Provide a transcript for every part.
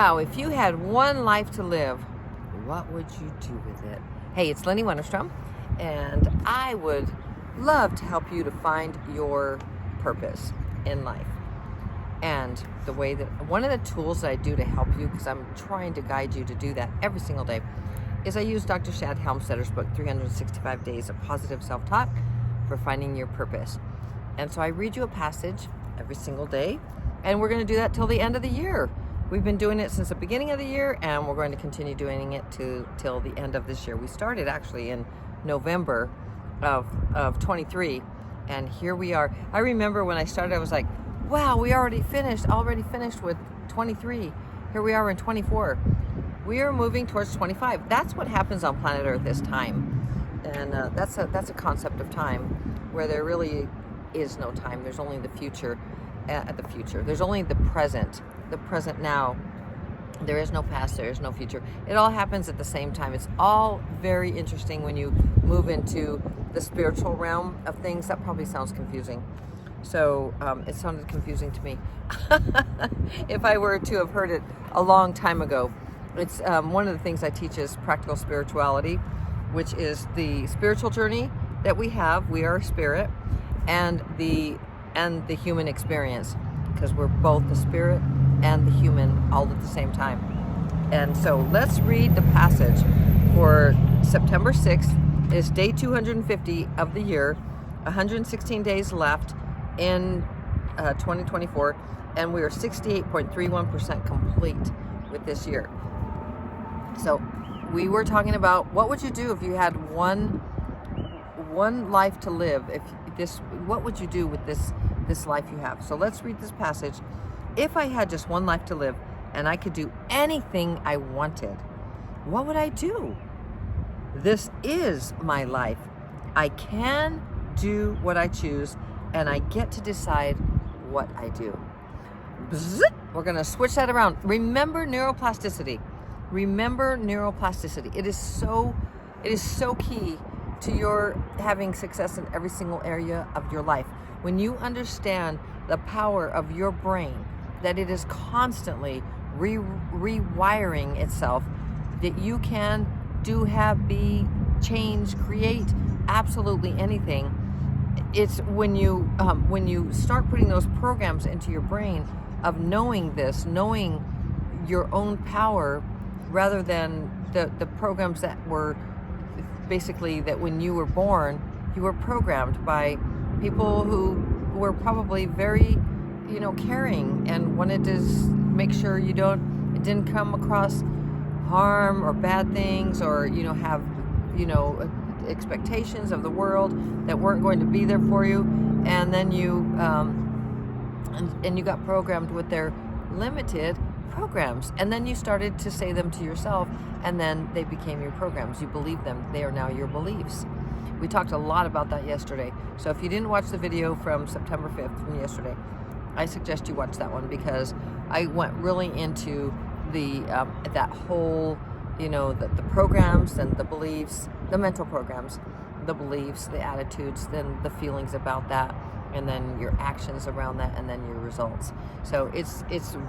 Wow, if you had one life to live, what would you do with it? Hey, it's Lenny Wennerstrom, and I would love to help you to find your purpose in life. And the way that one of the tools that I do to help you, because I'm trying to guide you to do that every single day, is I use Dr. Shad Helmstetter's book, 365 Days of Positive Self-Talk for Finding Your Purpose. And so I read you a passage every single day, and we're going to do that till the end of the year. We've been doing it since the beginning of the year, and we're going to continue doing it till the end of this year. We started actually in November of 23, and here we are. I remember when I started, I was like, wow, we already finished with 23. Here we are in 24. We are moving towards 25. That's what happens on planet Earth this time. And that's a concept of time where there really is no time. There's only the future. There's only the present now. There is no past, there is no future. It all happens at the same time. It's all very interesting when you move into the spiritual realm of things. That probably sounds confusing. So it sounded confusing to me. If I were to have heard it a long time ago. It's one of the things I teach is practical spirituality, which is the spiritual journey that we have. We are a spirit, and the human experience, because we're both the spirit and the human all at the same time. And so let's read the passage for September 6th. It's day 250 of the year, 116 days left in 2024, and we are 68.31% complete with this year. So we were talking about what would you do if you had one life to live. What would you do with this life you have? So let's read this passage. If I had just one life to live and I could do anything I wanted, what would I do? This is my life. I can do what I choose, and I get to decide what I do. Bzzz. We're going to switch that around. Remember neuroplasticity. It is so key to your having success in every single area of your life. When you understand the power of your brain, that it is constantly rewiring itself, that you can do, have, be, change, create absolutely anything. It's when you start putting those programs into your brain of knowing your own power, rather than the programs that were basically that when you were born, you were programmed by people who were probably very, caring and wanted to make sure it didn't come across harm or bad things, or, have, expectations of the world that weren't going to be there for you. And then you got programmed with their limited programs, and then you started to say them to yourself, and then they became your programs. You believe them. They are now your beliefs. We talked a lot about that yesterday. So if you didn't watch the video from September 5th from yesterday, I suggest you watch that one, because I went really into the that whole, the programs and the beliefs, the mental programs, the beliefs, the attitudes, then the feelings about that, and then your actions around that, and then your results. So it's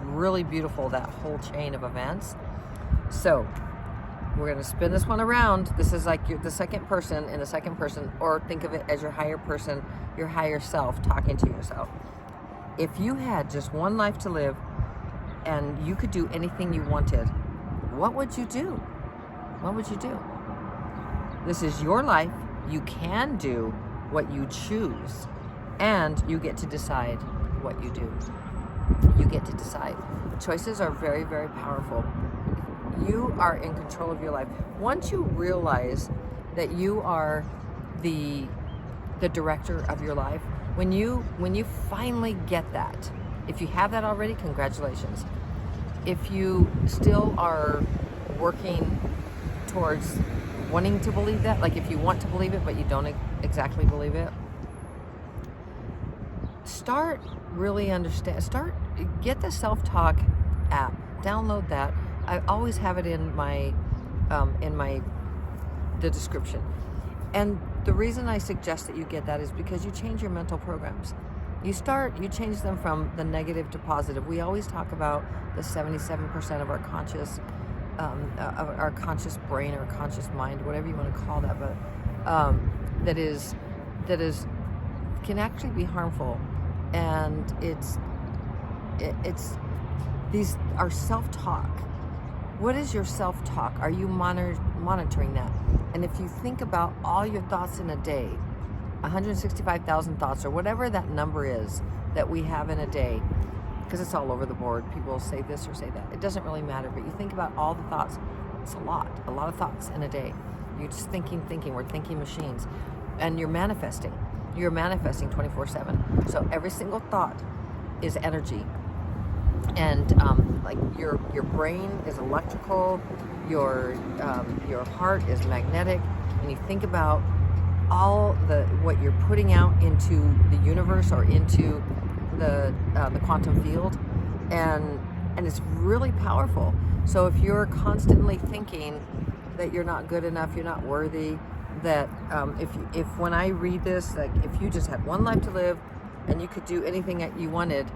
really beautiful, that whole chain of events. So we're going to spin this one around. This is like the second person in the second person, or think of it as your higher person, your higher self talking to yourself. If you had just one life to live and you could do anything you wanted, what would you do? What would you do? This is your life. You can do what you choose, and you get to decide what you do. You get to decide. Choices are very, very powerful. You are in control of your life. Once you realize that you are the director of your life, when you finally get that, if you have that already, congratulations. If you still are working towards wanting to believe that, like if you want to believe it but you don't exactly believe it, get the self-talk app, download that. I always have it in the description. And the reason I suggest that you get that is because you change your mental programs. You change them from the negative to positive. We always talk about the 77% of our conscious brain or conscious mind, whatever you want to call that, but that is can actually be harmful, and it's these are self-talk. What is your self-talk? Are you monitoring that? And if you think about all your thoughts in a day, 165,000 thoughts, or whatever that number is that we have in a day, because it's all over the board. People say this or say that. It doesn't really matter, but you think about all the thoughts. It's a lot of thoughts in a day. You're just thinking. We're thinking machines. And you're manifesting. You're manifesting 24/7. So every single thought is energy. And like your brain is electrical, your heart is magnetic, and you think about all what you're putting out into the universe or into the quantum field, and it's really powerful. So if you're constantly thinking that you're not good enough, you're not worthy, that if when I read this, like if you just had one life to live and you could do anything that you wanted,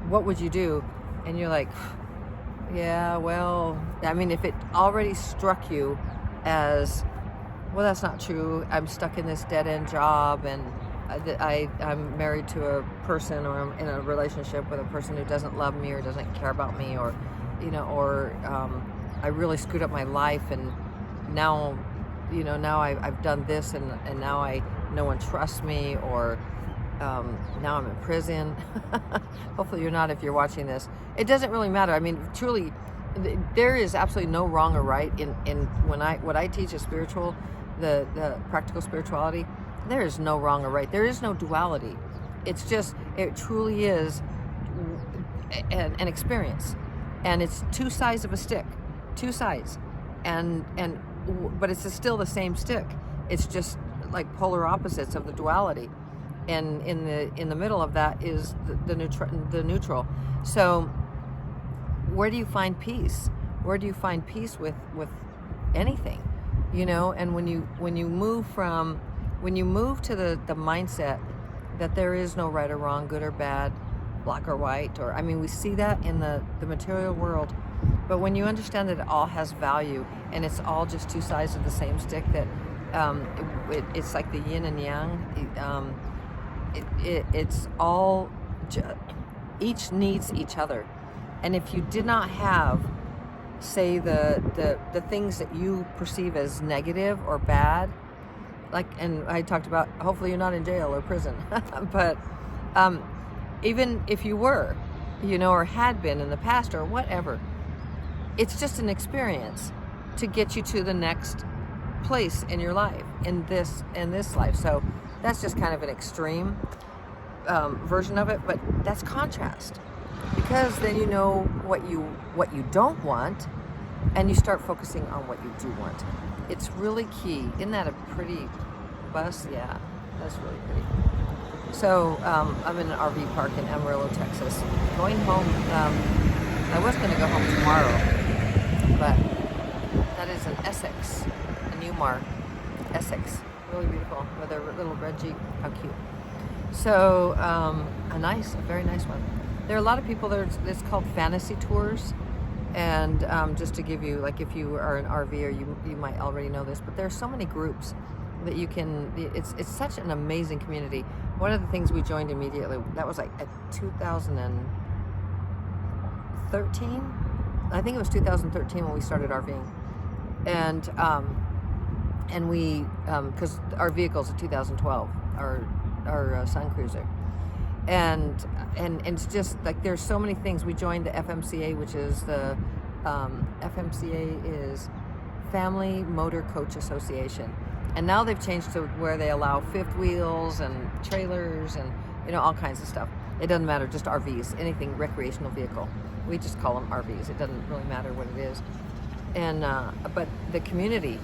what would you do? And you're like, yeah, well, I mean, if it already struck you as, well, that's not true, I'm stuck in this dead-end job, and I'm married to a person, or I'm in a relationship with a person who doesn't love me or doesn't care about me, or I really screwed up my life, and now I've done this, and now no one trusts me, or now I'm in prison. Hopefully you're not if you're watching this. It doesn't really matter. I mean, truly, there is absolutely no wrong or right in what I teach is spiritual, the practical spirituality. There is no wrong or right. There is no duality. It's just, it truly is an experience, and it's two sides of a stick, two sides, but it's still the same stick. It's just like polar opposites of the duality, and in the middle of that is the neutral. So where do you find peace? Where do you find peace with anything? And when you move to the mindset that there is no right or wrong, good or bad, black or white, or, I mean, we see that in the material world, but when you understand that it all has value and it's all just two sides of the same stick, that it's like the yin and yang, it's all, each needs each other. And if you did not have, say, the things that you perceive as negative or bad, like, and I talked about, hopefully you're not in jail or prison, but even if you were, or had been in the past or whatever, it's just an experience to get you to the next place in your life, in this life. So that's just kind of an extreme version of it, but that's contrast, because then you know what you don't want, and you start focusing on what you do want. It's really key. Isn't that a pretty bus? Yeah, that's really pretty. So I'm in an RV park in Amarillo, Texas. Going home. I was going to go home tomorrow, but that is an Essex, a Newmar Essex, really beautiful with a little red Jeep. How cute! So a very nice one. There are a lot of people that it's called fantasy tours. And just to give you, like, if you are an RVer, you might already know this, but there are so many groups that you can, it's such an amazing community. One of the things we joined immediately, that was like at 2013, I think it was 2013 when we started RVing. And we, because our vehicle's a 2012, our Sun Cruiser. And it's just like, there's so many things. We joined the FMCA, which is the FMCA is Family Motor Coach Association, and now they've changed to where they allow fifth wheels and trailers and all kinds of stuff. It doesn't matter, just RVs, anything recreational vehicle. We just call them RVs. It doesn't really matter what it is. And but the community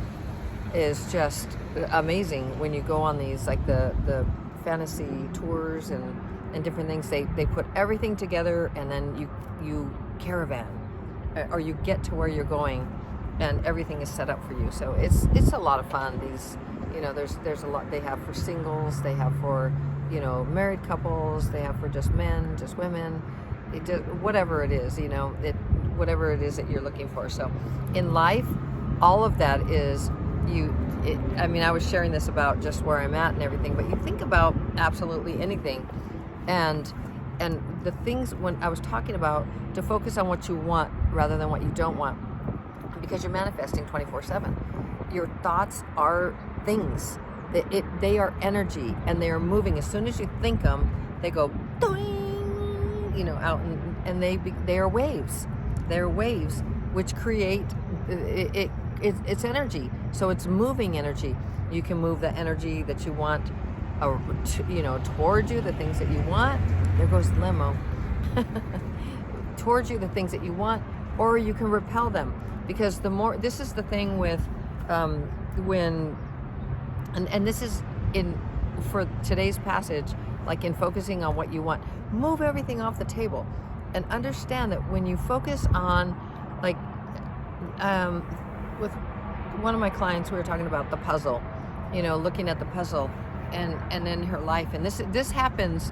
is just amazing when you go on these, like the fantasy tours and different things. They put everything together, and then you caravan, or you get to where you're going, and everything is set up for you. So it's a lot of fun. These, there's a lot they have for singles, they have for married couples. They have for just men, just women, whatever it is, whatever it is that you're looking for. So in life, all of that is I was sharing this about just where I'm at and everything, but you think about absolutely anything. And the things, when I was talking about to focus on what you want rather than what you don't want, because you're manifesting 24/7. Your thoughts are things. They are energy, and they are moving. As soon as you think them, they go doing, out, and they are waves. They're waves which create it's energy. So it's moving energy. You can move the energy that you want, towards you, the things that you want. There goes the limo. Towards you, the things that you want, or you can repel them. Because this is the thing with and this is for today's passage, like in focusing on what you want, move everything off the table, and understand that when you focus on, like, with one of my clients, we were talking about the puzzle, looking at the puzzle, and in her life, and this happens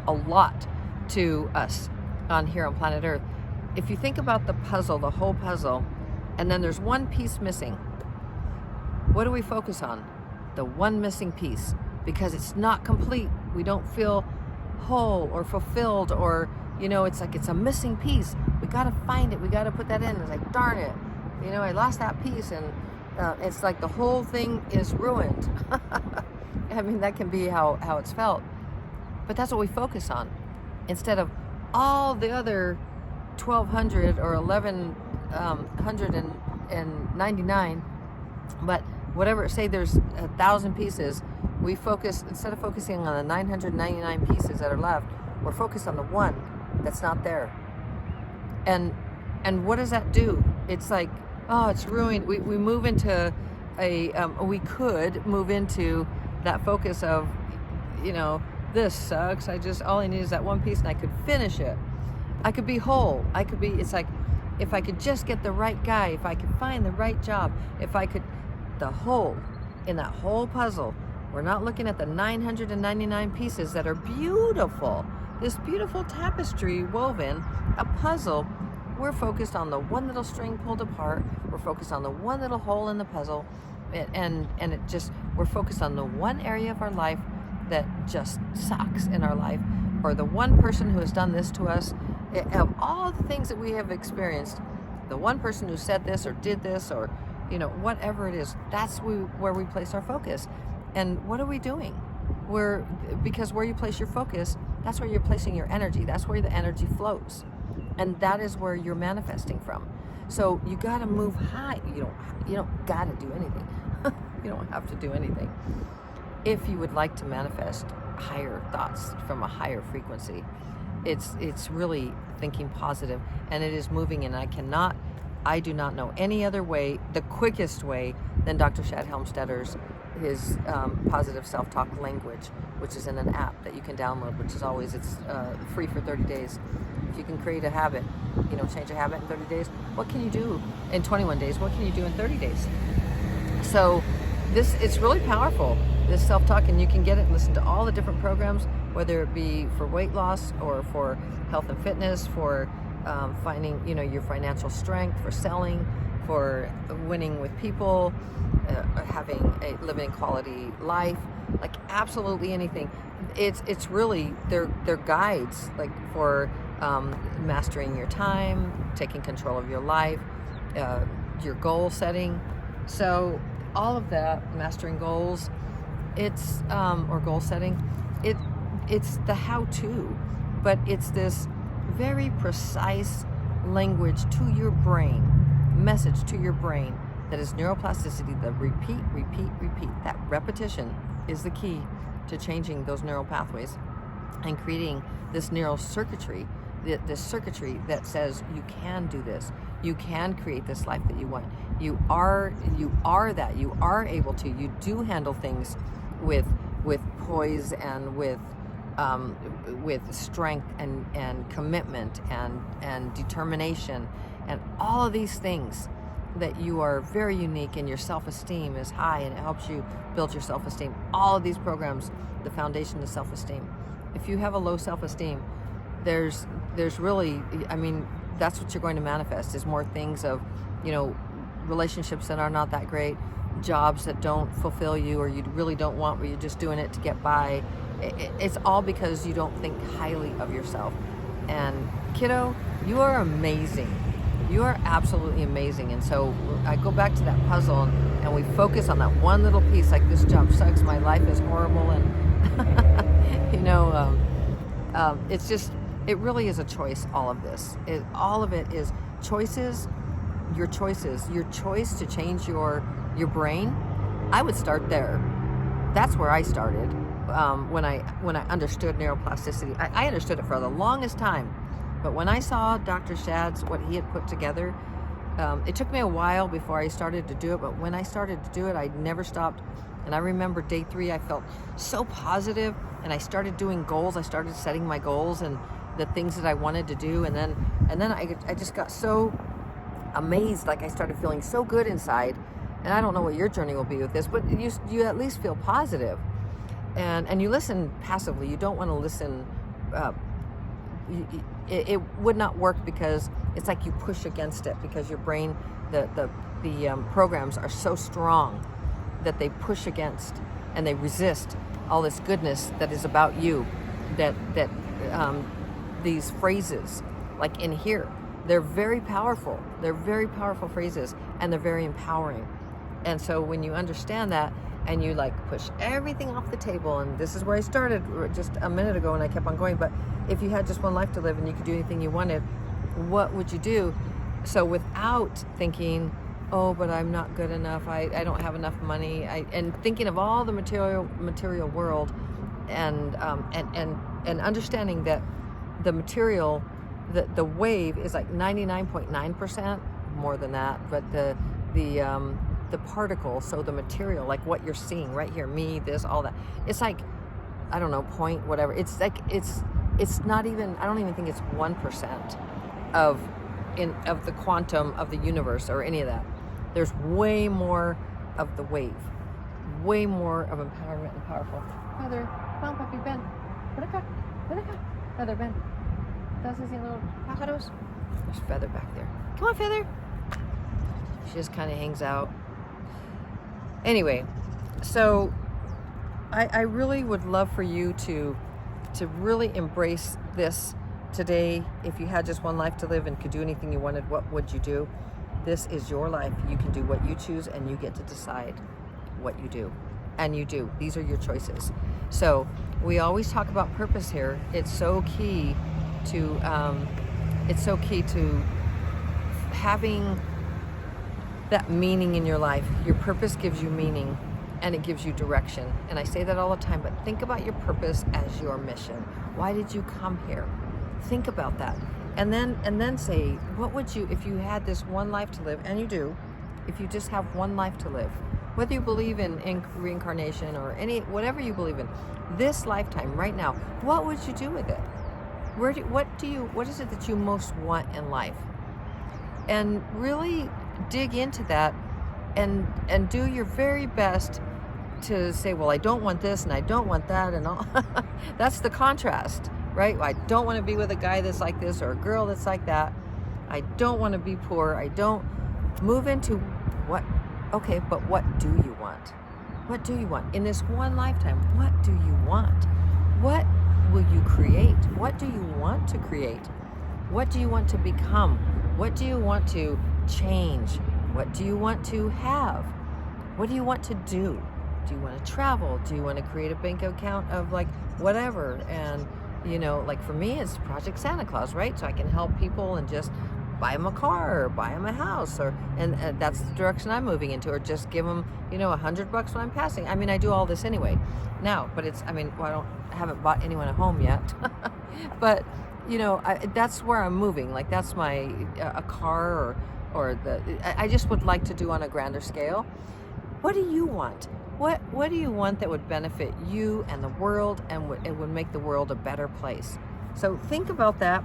a lot to us here on planet Earth. If you think about the puzzle, the whole puzzle, and then there's one piece missing, what do we focus on? The one missing piece, because it's not complete. We don't feel whole or fulfilled, or it's like it's a missing piece. We got to find it. We got to put that in. It's like, darn it, I lost that piece, and it's like the whole thing is ruined. I mean, that can be how it's felt, but that's what we focus on instead of all the other 1,200 or 1,199, but whatever, say there's 1,000 pieces, we focus, instead of focusing on the 999 pieces that are left, we're focused on the one that's not there. And what does that do? It's like, oh, it's ruined. We move into we could move into that focus of, this sucks. All I need is that one piece, and I could finish it. I could be whole. It's like, if I could just get the right guy, if I could find the right job, if I could, in that whole puzzle, we're not looking at the 999 pieces that are beautiful, this beautiful tapestry woven, a puzzle. We're focused on the one little string pulled apart. We're focused on the one little hole in the puzzle, and we're focused on the one area of our life that just sucks in our life, or the one person who has done this to us. Of all the things that we have experienced, the one person who said this or did this, or whatever it is, that's where we place our focus. And what are we doing? Because where you place your focus, that's where you're placing your energy. That's where the energy flows, and that is where you're manifesting from. So you got to move high. You don't got to do anything. You don't have to do anything. If you would like to manifest higher thoughts from a higher frequency, it's really thinking positive, and it is moving. And I do not know any other way, the quickest way, than Dr. Shad Helmstedter's his positive self-talk language, which is in an app that you can download, which is always, it's free for 30 days. If you can create a habit, change a habit in 30 days, what can you do in 21 days? What can you do in 30 days? So it's really powerful, this self-talk, and you can get it and listen to all the different programs, whether it be for weight loss or for health and fitness, for finding, your financial strength, for selling, for winning with people, living a quality life, like absolutely anything. It's really, they're guides, like for mastering your time, taking control of your life, your goal setting. So all of that, mastering goals, it's or goal setting, it's the how-to, but it's this very precise language to your brain, message to your brain, that is neuroplasticity. The repeat. That repetition is the key to changing those neural pathways and creating this neural circuitry, this circuitry that says you can do this, you can create this life that you want. You are that. You are able to. You do handle things with poise and with strength and commitment and determination and all of these things that you are very unique and your self-esteem is high and it helps you build your self-esteem. All of these programs, the foundation is self-esteem. If you have a low self-esteem, there's really, I mean, that's what you're going to manifest, is more things of, you know, relationships that are not that great, jobs that don't fulfill you or you really don't want, where you're just doing it to get by. It's all because you don't think highly of yourself. And kiddo, you are amazing. You are absolutely amazing. And so I go back to that puzzle and we focus on that one little piece, like this job sucks, my life is horrible, and you know, it's just, it really is a choice, all of this. All of it is choices, your choice to change your brain. I would start there. That's where I started when I understood neuroplasticity. I understood it for the longest time. But when I saw Dr. Shad's, what he had put together, it took me a while before I started to do it, but when I started to do it, I never stopped. And I remember day 3, I felt so positive, and I started doing goals. I started setting my goals and the things that I wanted to do, and then I just got so amazed, like I started feeling so good inside. And I don't know what your journey will be with this, but you at least feel positive. And you listen passively. You don't want to listen. It would not work, because it's like you push against it, because your brain, the programs are so strong that they push against and they resist all this goodness that is about you. That these phrases, like in here, they're very powerful. They're very powerful phrases, and they're very empowering. And so when you understand that, and you like push everything off the table, and this is where I started just a minute ago, and I kept on going, but if you had just one life to live and you could do anything you wanted, what would you do? So without thinking, oh, but I'm not good enough, I don't have enough money, and thinking of all the material world, and understanding that the material, the wave is like 99.9% more than that, but the particle, so the material, like what you're seeing right here, me, this, all that, it's like, I don't know, point whatever, it's like, it's not even, I don't even think it's 1% of the quantum of the universe or any of that. There's way more of the wave, way more of empowerment and powerful. Feather, come on, puppy, Ben. Ven acá. Feather, Ben. ¿Estás haciendo pájaros? There's Feather back there. Come on, Feather. She just kind of hangs out. Anyway, so I really would love for you to really embrace this today. If you had just one life to live and could do anything you wanted, what would you do? This is your life. You can do what you choose, and you get to decide what you do. And you do. These are your choices. So we always talk about purpose here. It's so key to having that meaning in your life. Your purpose gives you meaning, and it gives you direction. And I say that all the time, but think about your purpose as your mission. Why did you come here? Think about that. And then say, what would you, if you had this one life to live, and you do, if you just have one life to live, whether you believe in reincarnation or whatever you believe in, this lifetime right now, what would you do with it? What is it that you most want in life? And really dig into that, and do your very best to say, well, I don't want this and I don't want that and all. That's the contrast, right? I don't want to be with a guy that's like this or a girl that's like that. I don't want to be poor. I don't move into what, okay, but what do you want? What do you want? In this one lifetime, what do you want? What will you create? What do you want to create? What do you want to become? What do you want to change? What do you want to have? What do you want to do? Do you want to travel? Do you want to create a bank account of like whatever? And like for me, it's Project Santa Claus, right? So I can help people and just buy them a car or buy them a house, and that's the direction I'm moving into, or just give them, $100 when I'm passing. I mean, I do all this anyway now, but I haven't bought anyone a home yet, but that's where I'm moving. Like that's my a car or I just would like to do on a grander scale. What do you want? What do you want that would benefit you and the world, and it would make the world a better place? So think about that,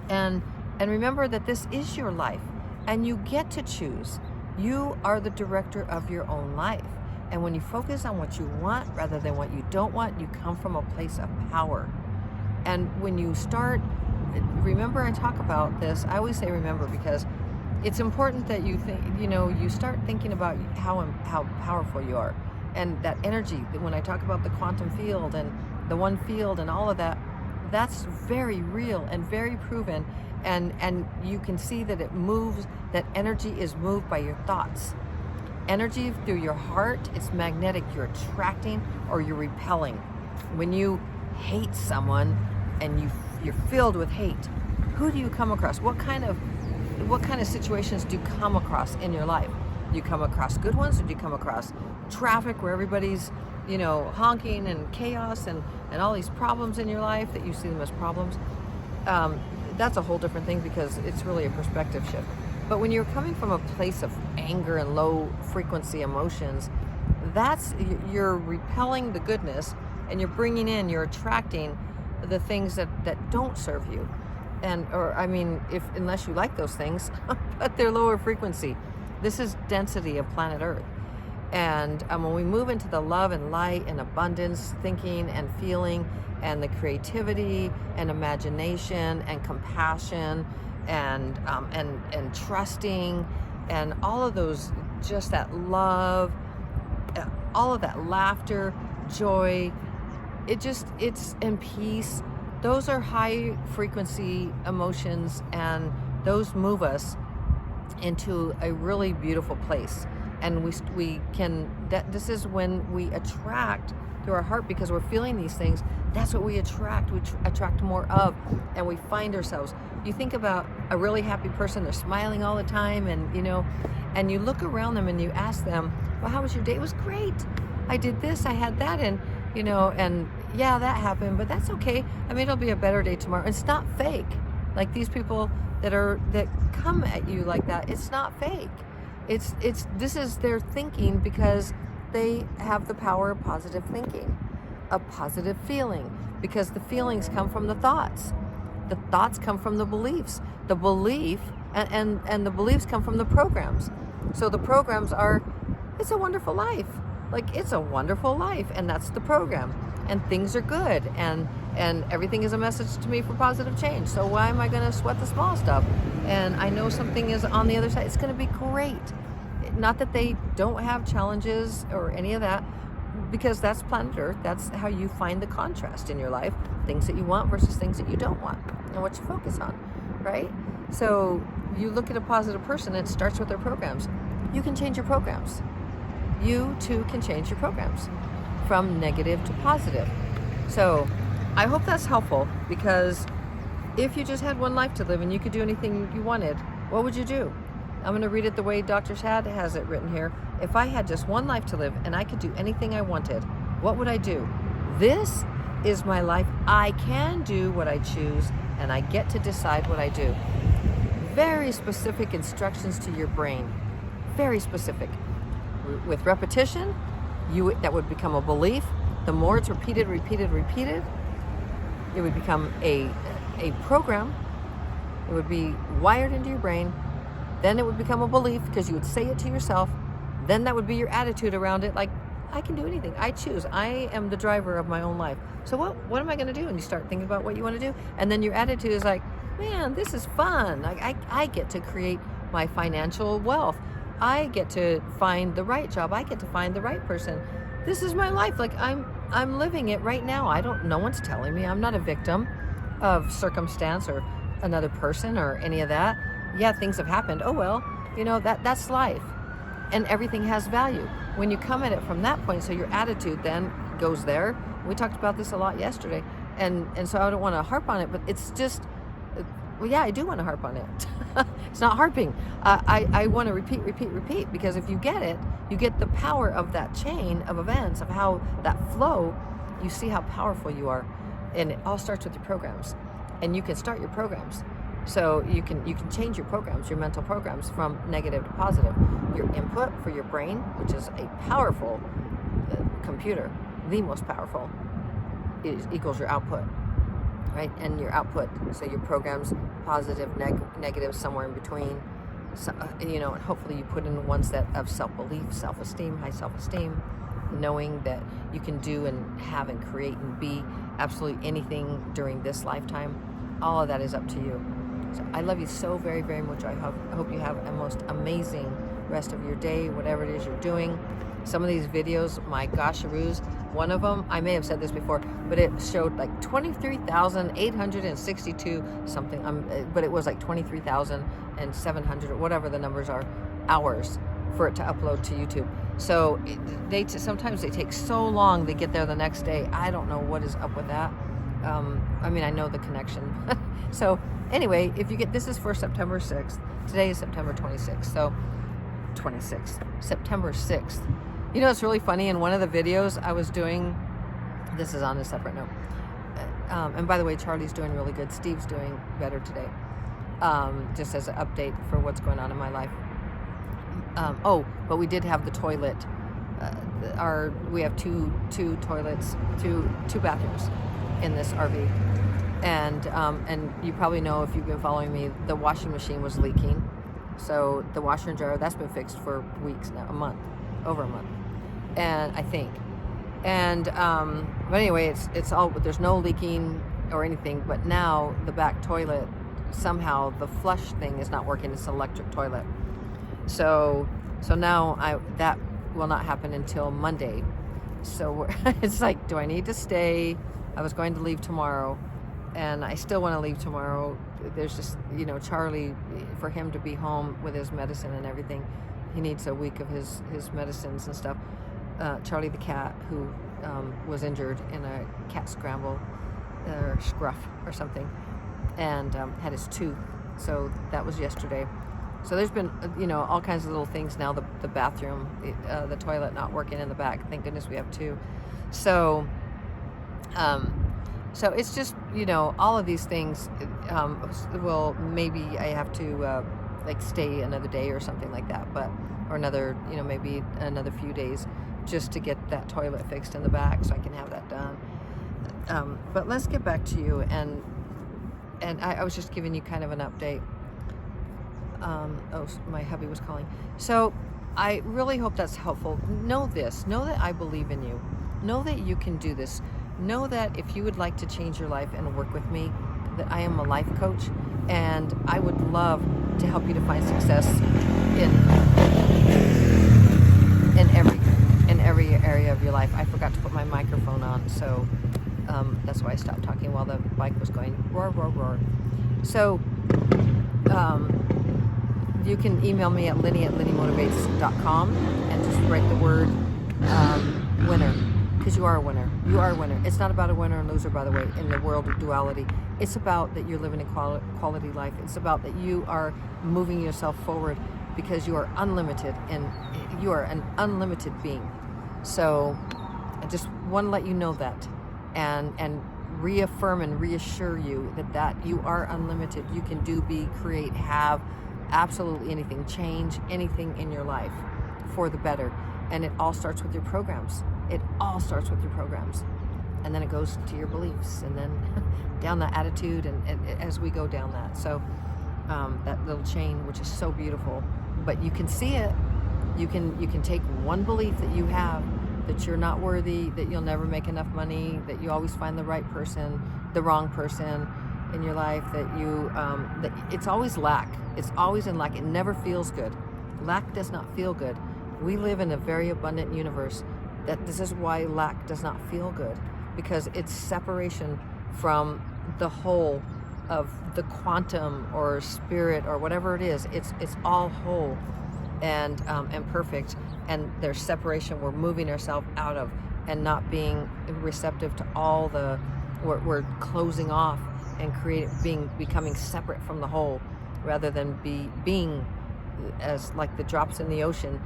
and remember that this is your life, and you get to choose. You are the director of your own life. And when you focus on what you want rather than what you don't want, you come from a place of power. And when you start, remember I talk about this, I always say remember, because it's important that you think, you start thinking about how powerful you are. And that energy, when I talk about the quantum field and the one field and all of that, that's very real and very proven. And you can see that it moves, that energy is moved by your thoughts. Energy through your heart, it's magnetic. You're attracting or you're repelling. When you hate someone and you're filled with hate, who do you come across? What kind of situations do you come across in your life? Do you come across good ones, or do you come across traffic where everybody's, honking and chaos and all these problems in your life that you see them as problems? That's a whole different thing, because it's really a perspective shift. But when you're coming from a place of anger and low frequency emotions, you're repelling the goodness, and you're attracting the things that don't serve you. Unless you like those things, but they're lower frequency. This is density of planet Earth. And when we move into the love and light and abundance thinking and feeling, and the creativity and imagination and compassion and trusting and all of those, just that love, all of that laughter, joy, it's in peace. Those are high frequency emotions, and those move us into a really beautiful place. And this is when we attract through our heart, because we're feeling these things. That's what we attract. We attract more of, and we find ourselves. You think about a really happy person, they're smiling all the time, and you look around them and you ask them, well, how was your day? It was great. I did this, I had that, and yeah, that happened, but that's okay. It'll be a better day tomorrow. It's not fake. Like these people that come at you like that, it's not fake. This is their thinking, because they have the power of positive thinking, a positive feeling, because the feelings come from the thoughts. The thoughts come from the beliefs. The belief and the beliefs come from the programs. So the programs are, it's a wonderful life. Like, it's a wonderful life, and that's the program. And things are good, and everything is a message to me for positive change. So why am I going to sweat the small stuff? And I know something is on the other side. It's going to be great. Not that they don't have challenges or any of that, because that's planet Earth. That's how you find the contrast in your life, things that you want versus things that you don't want, and what you focus on, right? So you look at a positive person, and it starts with their programs. You can change your programs. You too can change your programs from negative to positive. So I hope that's helpful, because if you just had one life to live and you could do anything you wanted, what would you do? I'm going to read it the way Dr. Shad has it written here. If I had just one life to live and I could do anything I wanted, what would I do? This is my life. I can do what I choose, and I get to decide what I do. Very specific instructions to your brain. Very specific. With repetition, that would become a belief. The more it's repeated, it would become a program. It would be wired into your brain. Then it would become a belief, because you would say it to yourself. Then that would be your attitude around it, like, I can do anything. I choose. I am the driver of my own life. So what am I going to do? And you start thinking about what you want to do. And then your attitude is like, man, this is fun. Like, I get to create my financial wealth. I get to find the right job. I get to find the right person. This is my life. Like, I'm living it right now. No one's telling me. I'm not a victim of circumstance or another person or any of that. Yeah, things have happened. Oh, well, that's life. And everything has value. When you come at it from that point, so your attitude then goes there. We talked about this a lot yesterday. And so I don't want to harp on it, but it's just, well, yeah, I do want to harp on it. It's not harping. I want to repeat, because if you get it, you get the power of that chain of events, of how that flow, you see how powerful you are. And it all starts with your programs. And you can start your programs. So you can change your programs, your mental programs, from negative to positive. Your input for your brain, which is a powerful computer, the most powerful, equals your output, right? And your output, so your programs, positive, negative, somewhere in between, So, and hopefully you put in the ones that of self-belief, self-esteem, high self-esteem, knowing that you can do and have and create and be absolutely anything during this lifetime. All of that is up to you. So I love you so very, very much. I hope you have a most amazing rest of your day, whatever it is you're doing. Some of these videos, my gosharoos, one of them, I may have said this before, but it showed like 23,862 something, but it was like 23,700 or whatever the numbers are, hours for it to upload to YouTube. So sometimes they take so long, they get there the next day. I don't know what is up with that. I know the connection. So anyway, this is for September 6th. Today is September 26th. So September 6th. It's really funny. In one of the videos I was doing, this is on a separate note. And by the way, Charlie's doing really good. Steve's doing better today. Just as an update for what's going on in my life. But we did have the toilet. We have two toilets, two bathrooms in this RV. And you probably know, if you've been following me, the washing machine was leaking. So the washer and dryer, that's been fixed for weeks now, over a month, and I think. And but anyway, it's all, there's no leaking or anything. But now the back toilet, somehow the flush thing is not working. It's an electric toilet. So now that will not happen until Monday. So it's like, do I need to stay? I was going to leave tomorrow, and I still want to leave tomorrow. There's just, Charlie, for him to be home with his medicine and everything, he needs a week of his medicines and stuff. Charlie the cat, who was injured in a cat scramble or scruff or something, and had his tooth. So that was yesterday. So there's been, all kinds of little things now. The bathroom, the toilet not working in the back. Thank goodness we have two. So it's just, all of these things will, maybe I have to stay another day or something like that, or another, maybe another few days, just to get that toilet fixed in the back so I can have that done. But let's get back to you, and I was just giving you kind of an update. My hubby was calling. So I really hope that's helpful. Know that I believe in you. Know that you can do this. Know that if you would like to change your life and work with me, that I am a life coach, and I would love to help you to find success in every area of your life. I forgot to put my microphone on, so that's why I stopped talking while the bike was going roar, roar, roar. So you can email me at linny@linnymotivates.com and just write the word winner, because you are a winner. You are a winner. It's not about a winner and loser, by the way, in the world of duality. It's about that you're living a quality life. It's about that you are moving yourself forward, because you are unlimited, and you are an unlimited being. So I just want to let you know that, and reaffirm and reassure you that you are unlimited. You can do, be, create, have absolutely anything, change anything in your life for the better. And it all starts with your programs. It all starts with your programs. And then it goes to your beliefs, and then down that attitude, and as we go down that. So that little chain, which is so beautiful, but you can see it. You can take one belief that you have, that you're not worthy, that you'll never make enough money, that you always find the wrong person in your life, that that it's always lack. It's always in lack. It never feels good. Lack does not feel good. We live in a very abundant universe. That this is why lack does not feel good, because it's separation from the whole of the quantum or spirit or whatever it is. It's all whole and perfect, and there's separation we're moving ourselves out of, and not being receptive to all we're closing off and becoming separate from the whole, rather than being as like the drops in the ocean.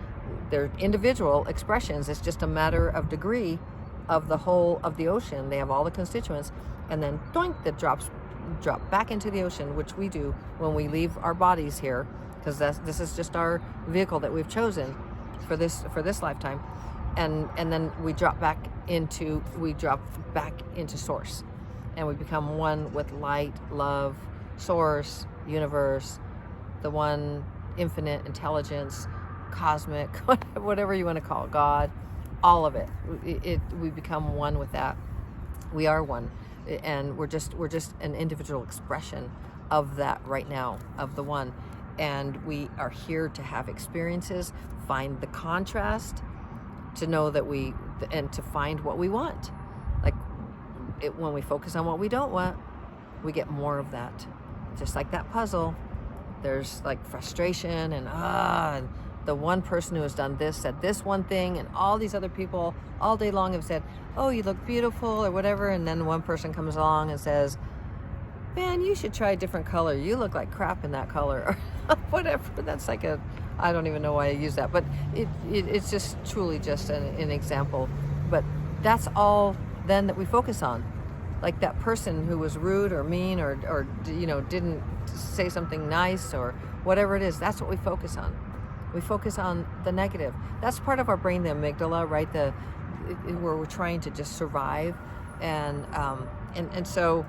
They're individual expressions. It's just a matter of degree of the whole of the ocean. They have all the constituents, and then doink, the drops drop back into the ocean, which we do when we leave our bodies here, because this is just our vehicle that we've chosen for this lifetime, and then we drop back into source, and we become one with light, love, source, universe, the one infinite intelligence, cosmic, whatever you want to call it, God, all of it. We become one with that. We are one, and we're just an individual expression of that right now, of the one. And we are here to have experiences, find the contrast, to know that and to find what we want. Like when we focus on what we don't want, we get more of that. Just like that puzzle, there's like frustration and the one person who has done this said this one thing, and all these other people all day long have said, oh, you look beautiful or whatever, and then one person comes along and says, man, you should try a different color, you look like crap in that color, or whatever. That's like I don't even know why I use that, but it's just truly just an example. But that's all then that we focus on. Like that person who was rude or mean or didn't say something nice or whatever it is, that's what we focus on. We focus on the negative. That's part of our brain, the amygdala, right? Where we're trying to just survive, and so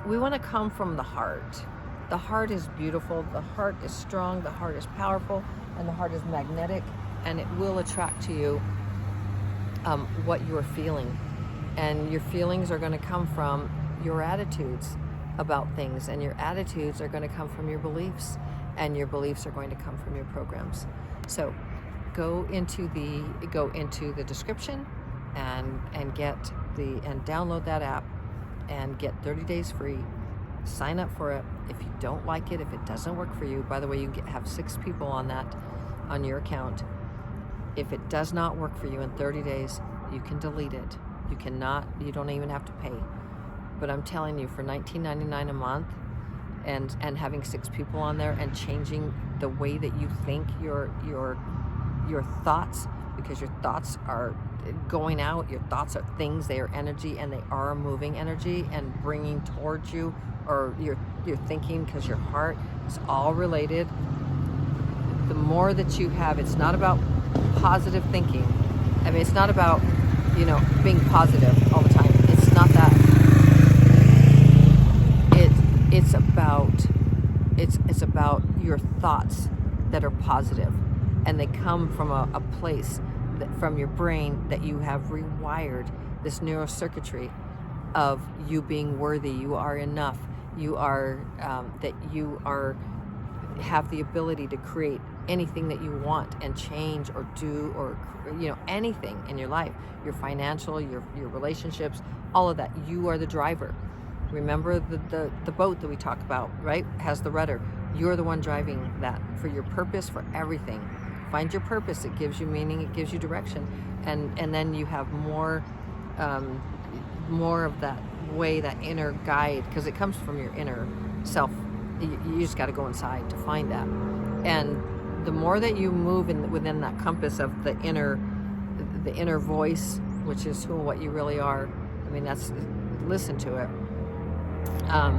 we want to come from the heart. The heart is beautiful. The heart is strong. The heart is powerful, and the heart is magnetic, and it will attract to you what you are feeling, and your feelings are going to come from your attitudes about things, and your attitudes are going to come from your beliefs. And your beliefs are going to come from your programs. So go into the description and download that app and get 30 days free. Sign up for it. If you don't like it, if it doesn't work for you, by the way, you have 6 people on your account. If it does not work for you in 30 days, you can delete it. You don't even have to pay. But I'm telling you, for $19.99 a month, and having 6 people on there and changing the way that you think, your thoughts, because your thoughts are going out, your thoughts are things, they are energy, and they are a moving energy and bringing towards you, or your thinking, because your heart is all related. The more that you have, it's not about positive thinking. I mean, it's not about being positive all the time. It's not that. It's about your thoughts that are positive, and they come from a place from your brain that you have rewired this neurocircuitry of you being worthy, you are enough, you are that you are have the ability to create anything that you want and change or do, or anything in your life, your financial, your relationships, all of that. You are the driver. Remember the boat that we talk about, right? Has the rudder. You're the one driving that for your purpose, for everything. Find your purpose. It gives you meaning. It gives you direction, and then you have more of that way, that inner guide, because it comes from your inner self. You just got to go inside to find that. And the more that you move within that compass of the inner voice, which is what you really are. I mean, listen to it. Of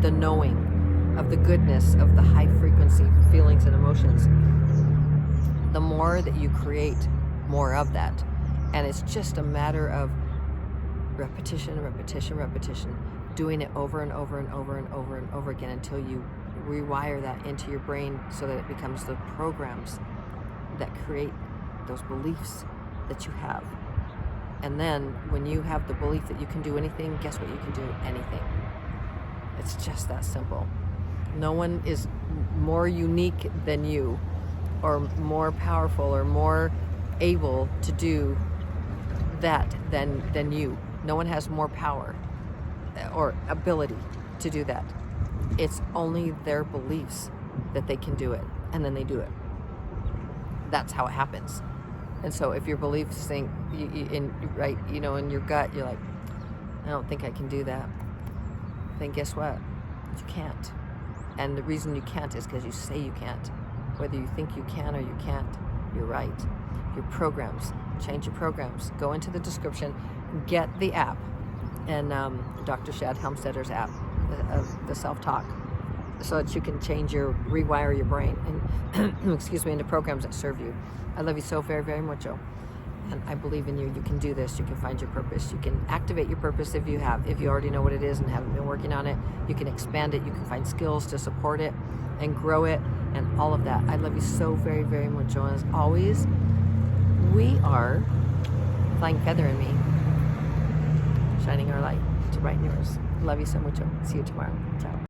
the knowing, of the goodness, of the high frequency feelings and emotions, the more that you create more of that. And it's just a matter of repetition, doing it over and over and over and over and over again until you rewire that into your brain so that it becomes the programs that create those beliefs that you have. And then when you have the belief that you can do anything, guess what? You can do anything. It's just that simple. No one is more unique than you, or more powerful, or more able to do that than you. No one has more power or ability to do that. It's only their beliefs that they can do it, and then they do it. That's how it happens. And so if your beliefs think, in your gut, you're like, I don't think I can do that, then guess what? You can't. And the reason you can't is because you say you can't. Whether you think you can or you can't, you're right. Your programs, change your programs. Go into the description, get the app, and Dr. Shad Helmstetter's app, the self-talk, so that you can rewire your brain and into programs that serve you. I love you so very, very much. And I believe in you. You can do this. You can find your purpose. You can activate your purpose if you already know what it is and haven't been working on it. You can expand it. You can find skills to support it and grow it and all of that. I love you so very, very much. And as always, we are Flying Feather in Me, shining our light to brighten yours. Love you so much. See you tomorrow. Ciao.